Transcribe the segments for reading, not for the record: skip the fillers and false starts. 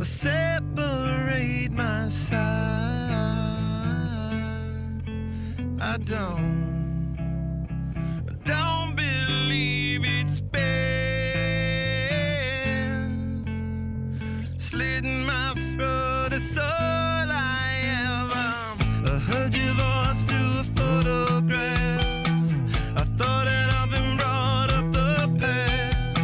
separate my side. I don't believe it's been slitting my throat. It's all I ever heard your voice through a photograph. I thought that I've been brought up the past.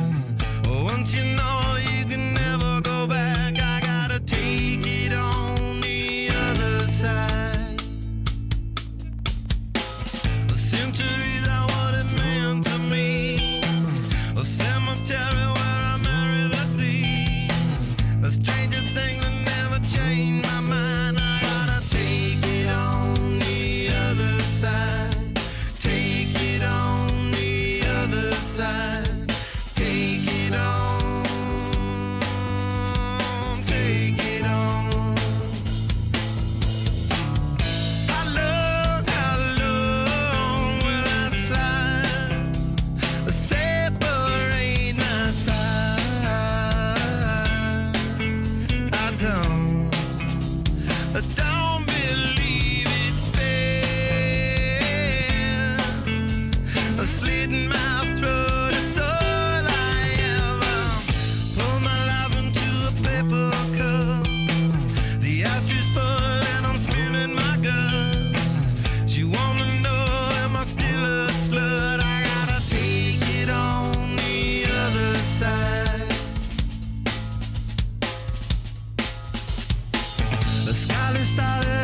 Once you know you can never go back, I gotta take it on the other side. Centuries are what it meant to me. A cemetery where I marry the sea. A stranger thing that never changed my mind. I gotta take it on the other side. Take it on the other side. Take it on. Take it on. How long will I slide? Separate my side. I don't believe it's been slitting my throat. It's all I ever pour my life into a paper cup. The ashtray full and I'm spilling my guts. She wanna know, am I still a slut? I gotta take it on the other side. The sky started